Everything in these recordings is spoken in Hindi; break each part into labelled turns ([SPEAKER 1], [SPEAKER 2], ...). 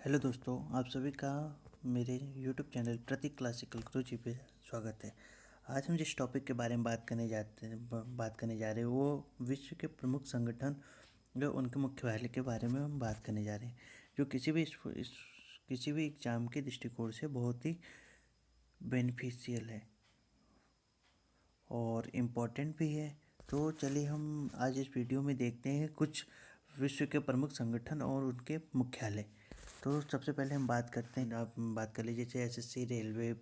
[SPEAKER 1] हेलो दोस्तों, आप सभी का मेरे यूट्यूब चैनल प्रतीक क्लासिकल गुरुजी पे स्वागत है। आज हम जिस टॉपिक के बारे में बात करने जा रहे हैं वो विश्व के प्रमुख संगठन जो उनके मुख्यालय के बारे में हम बात करने जा रहे हैं, जो किसी भी एग्जाम के दृष्टिकोण से बहुत ही बेनिफिशियल है और इम्पोर्टेंट भी है। तो चलिए हम आज इस वीडियो में देखते हैं कुछ विश्व के प्रमुख संगठन और उनके मुख्यालय। तो सबसे पहले हम बात करते हैं, आप बात कर लीजिए जैसे एसएससी, रेलवे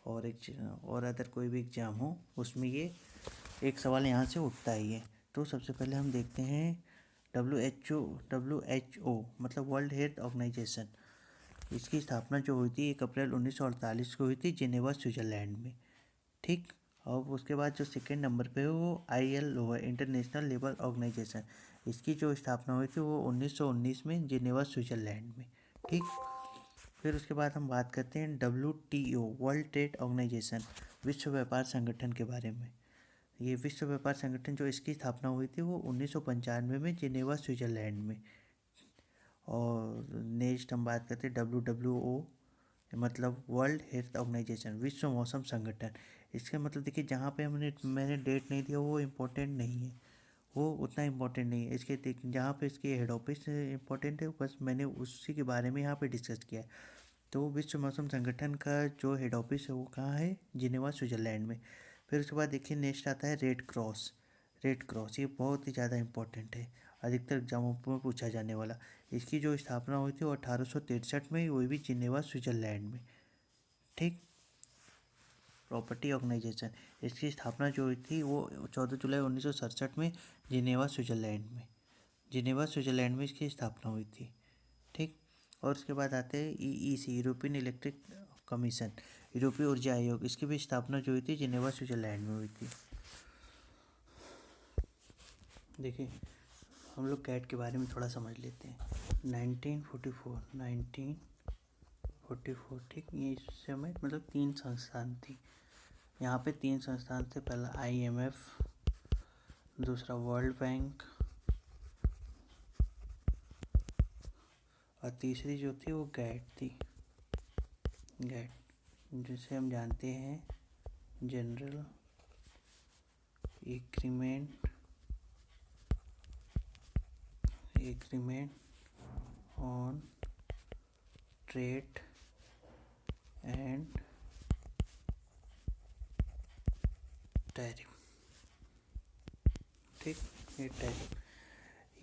[SPEAKER 1] और अदर कोई भी एग्ज़ाम हो, उसमें ये एक सवाल यहाँ से उठता ही है। तो सबसे पहले हम देखते हैं WHO मतलब वर्ल्ड हेल्थ ऑर्गेनाइजेशन। इसकी स्थापना जो हुई थी 1 अप्रैल 1948 को हुई थी जिनेवा, स्विट्ज़रलैंड में। ठीक। और उसके बाद जो सेकेंड नंबर पे है वो ILO है, इंटरनेशनल लेबर ऑर्गेनाइजेशन। इसकी जो स्थापना हुई थी वो 1919 में जिनेवा, स्विट्ज़रलैंड में। ठीक। फिर उसके बाद हम बात करते हैं WTO वर्ल्ड ट्रेड ऑर्गेनाइजेशन, विश्व व्यापार संगठन के बारे में। ये विश्व व्यापार संगठन जो इसकी स्थापना हुई थी वो 1995 में जिनेवा, स्विट्ज़रलैंड में। और नेक्स्ट हम बात करते हैं WWO मतलब वर्ल्ड हेल्थ ऑर्गेनाइजेशन, विश्व मौसम संगठन। इसका मतलब देखिए, जहाँ पे मैंने डेट नहीं दिया वो इम्पोर्टेंट नहीं है, वो उतना इम्पोर्टेंट नहीं है। इसके जहाँ पे इसकी हेड ऑफिस इम्पोर्टेंट है, बस मैंने उसी के बारे में यहाँ पे डिस्कस किया है। तो विश्व मौसम संगठन का जो हेड ऑफिस है वो कहाँ है? जिनेवा, स्विट्ज़रलैंड में। फिर उसके बाद देखिए नेक्स्ट आता है रेड क्रॉस। रेड क्रॉस ये बहुत ही ज़्यादा इम्पोर्टेंट है, अधिकतर एग्जामों में पूछा जाने वाला। इसकी जो स्थापना हुई थी वो 1863 में, वो भी जिनेवा, स्विट्ज़रलैंड में। ठीक। प्रॉपर्टी ऑर्गेनाइजेशन, इसकी स्थापना जो हुई थी वो 14 जुलाई 1967 में जिनेवा, स्विट्ज़रलैंड में। जिनेवा, स्विट्ज़रलैंड में इसकी स्थापना हुई थी। ठीक। और उसके बाद आते हैं EEC, यूरोपियन इलेक्ट्रिक कमीशन, यूरोपीय ऊर्जा आयोग। इसकी भी स्थापना जो हुई थी जिनेवा, स्विट्ज़रलैंड में हुई थी। देखिए हम लोग कैट के बारे में थोड़ा समझ लेते हैं। 1944, ठीक। ये इस समय मतलब 3 संस्थान थी यहाँ पे। 3 संस्थान थे, पहला IMF, दूसरा वर्ल्ड बैंक और तीसरी जो थी वो गैट थी। गैट जिसे हम जानते हैं general agreement on trade and tariff. ठीक। ये टैरिफ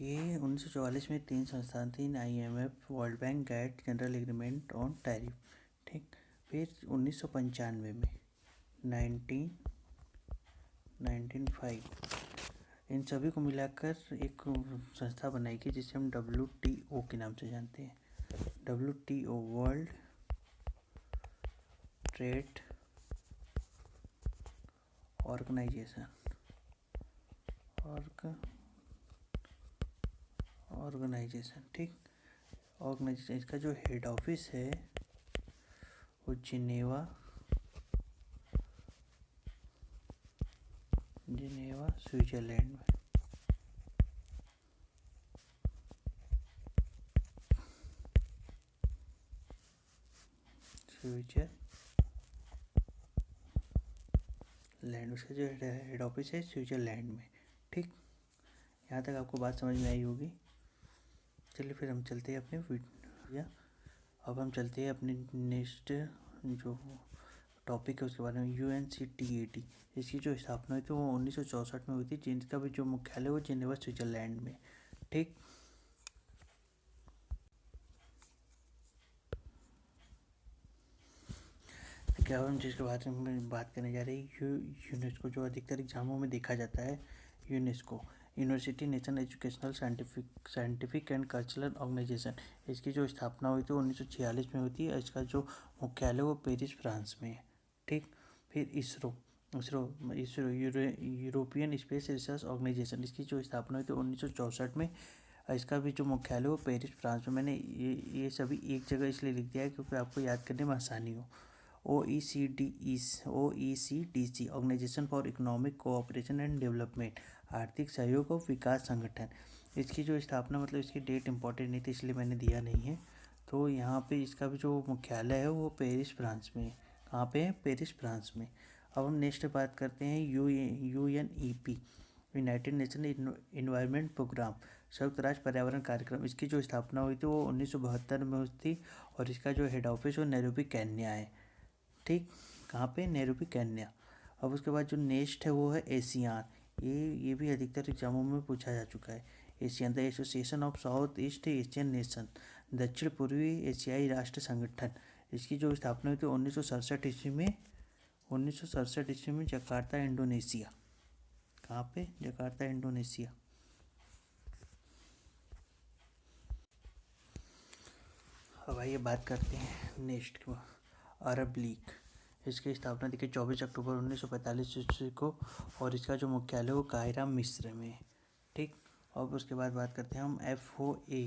[SPEAKER 1] ये 1944 में 3 संस्थान थी, IMF, world bank, GATT, general agreement on tariff. ठीक। फिर 1995 में 1905 इन सभी को मिलाकर एक संस्था बनाई गई जिसे हम WTO के नाम से जानते हैं। WTO world trade organisation. ठीक। ऑर्गेनाइजेशन, इसका जो हेड ऑफिस है वो जिनेवा, स्विट्ज़रलैंड में। स्विट्ज़रलैंड, उसका जो हेड ऑफिस है स्विट्ज़रलैंड में। ठीक। यहाँ तक आपको बात समझ में आई होगी। चलिए फिर हम चलते हैं अपने वीडियो। अब हम चलते हैं अपने नेक्स्ट जो टॉपिक है उसके बारे में। UNCTAD, इसकी जो स्थापना हुई थी वो 1964 में हुई थी, जिनका भी जो मुख्यालय वो जिनेवा, स्विट्ज़रलैंड में। ठीक। क्या हम जिसके बारे में बात करने जा रहे हैं, यूनेस्को, जो अधिकतर एग्जामों में देखा जाता है। UNESCO university, national educational, scientific and cultural organisation. इसकी जो स्थापना हुई थी 1946 में हुई थी। इसका जो मुख्यालय वो पेरिस, फ्रांस में है। ठीक। फिर ESRO European space research organisation. इसकी जो स्थापना हुई थी 1964 में। इसका भी जो मुख्यालय वो पेरिस, फ्रांस में। मैंने ये सभी एक जगह इसलिए लिख दिया है क्योंकि आपको याद करने में आसानी हो। OECD organisation for economic cooperation and development, आर्थिक सहयोग और विकास संगठन। इसकी जो स्थापना मतलब इसकी डेट इंपॉर्टेंट नहीं थी इसलिए मैंने दिया नहीं है। तो यहाँ पे इसका भी जो मुख्यालय है वो पेरिस फ्रांस में है। कहाँ पे है? पेरिस फ्रांस में। अब हम नेक्स्ट बात करते हैं UNEP, united nation environment programme, संयुक्त राष्ट्र पर्यावरण कार्यक्रम। इसकी जो स्थापना हुई थी वो 1972 में हुई थी और इसका जो हेड ऑफिस वो नैरोबी केन्या है। ठीक, कहाँ पे? Nairobi Kenya. अब उसके बाद जो नेक्स्ट है वो है एशियान। ये भी अधिकतर एग्जामों में पूछा जा चुका है। Asian, the association of south east Asian nation, दक्षिण पूर्वी एशियाई राष्ट्र संगठन। इसकी जो स्थापना हुई थी 1967 ईस्वी में, 1967 ईस्वी में जकार्ता, इंडोनेशिया। कहाँ पे? Jakarta, Indonesia. अब आइए बात करते हैं नेक्स्ट को, अरब लीग। इसकी स्थापना देखिए 24 अक्टूबर 1945 ईस्वी को और इसका जो मुख्यालय वो काहिरा, मिस्र में। ठीक, और उसके बाद बात करते हैं हम FOA,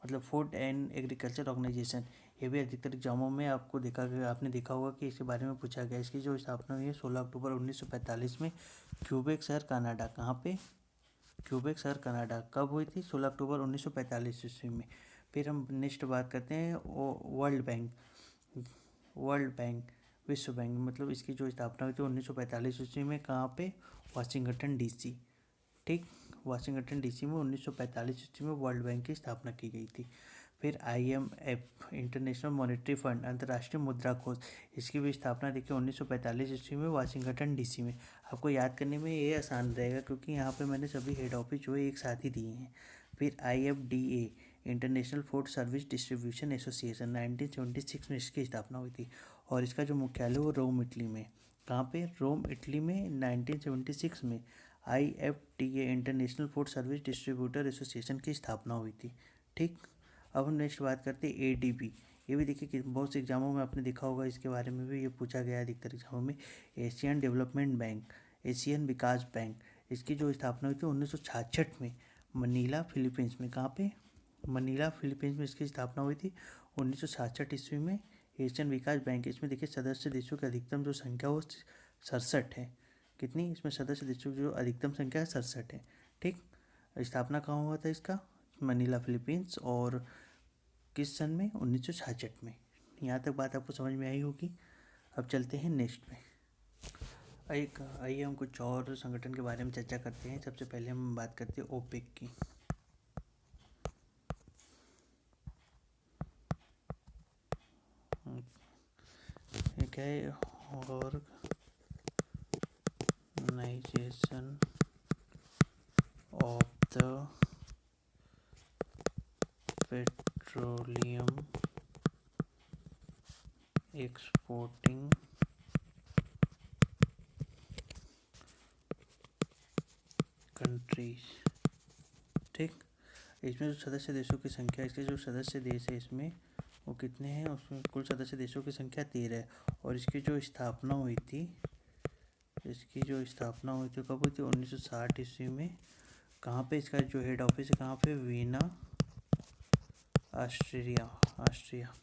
[SPEAKER 1] मतलब फूड एंड एग्रीकल्चर ऑर्गेनाइजेशन। ये भी अधिकतर एग्जामों में आपने देखा होगा कि इसके बारे में पूछा गया। इसकी जो स्थापना हुई है 16 अक्टूबर 1945 में, क्यूबेक शहर, कनाडा। कहाँ पे? क्यूबेक शहर, कनाडा। कब हुई थी? 16 अक्टूबर 1945 ईस्वी में। फिर हम नेक्स्ट बात करते हैं वर्ल्ड बैंक। वर्ल्ड बैंक, विश्व बैंक, मतलब इसकी जो स्थापना हुई थी 1945 ईस्वी में। कहाँ पे? Washington DC। ठीक, वाशिंगटन DC में 1945 ईस्वी में वर्ल्ड बैंक की स्थापना की गई थी। फिर IMF, इंटरनेशनल मॉनेटरी फंड, अंतर्राष्ट्रीय मुद्रा कोष। इसकी भी स्थापना देखिए 1945 ईस्वी में वाशिंगटन DC में। आपको याद करने में ये आसान रहेगा क्योंकि यहाँ पे मैंने सभी हेड ऑफिस जो है एक साथ ही दिए हैं। फिर IFDA, international food service distribution association, 1976 में इसकी स्थापना हुई थी और इसका जो मुख्यालय वो रोम, इटली में। कहाँ पे? रोम, इटली में 1976 में IFDA, international food service distributor association की स्थापना हुई थी। ठीक, अब हम नेक्स्ट बात करते हैं ADB। ये भी देखिए कि बहुत से एग्जामों में आपने देखा होगा, इसके बारे में भी ये पूछा गया है अधिकतर एग्जामों में। एशियन डेवलपमेंट बैंक, एशियन विकास बैंक। इसकी जो स्थापना हुई थी 1966 में, मनीला, फिलीपींस में। कहाँ पे? मनीला, फिलीपींस में इसकी स्थापना हुई थी 1966 ईस्वी में। एशियन विकास बैंक, इसमें देखिए सदस्य देशों की अधिकतम जो संख्या वो 67 है। कितनी? इसमें सदस्य देशों की जो अधिकतम संख्या है 67 है। ठीक, स्थापना कहाँ हुआ था इसका? मनीला, फिलीपींस, और किस सन में? 1966 में। यहाँ तक बात आपको समझ में आई होगी। अब चलते हैं नेक्स्ट में। आइए हम कुछ और संगठन के बारे में चर्चा करते हैं। सबसे पहले हम बात करते हैं OPEC की। ये क्या है? Organisation of the petroleum exporting countries. ठीक, इसमें जो सदस्य देशों की संख्या, इसके जो सदस्य देश है इसमें वो कितने हैं? उसमें कुल सदस्य देशों की संख्या 13 है और इसकी जो स्थापना हुई थी, कब हुई थी? 1960 ईस्वी में। कहाँ पे इसका जो हेड ऑफिस है? कहाँ पे? वीना, ऑस्ट्रिया।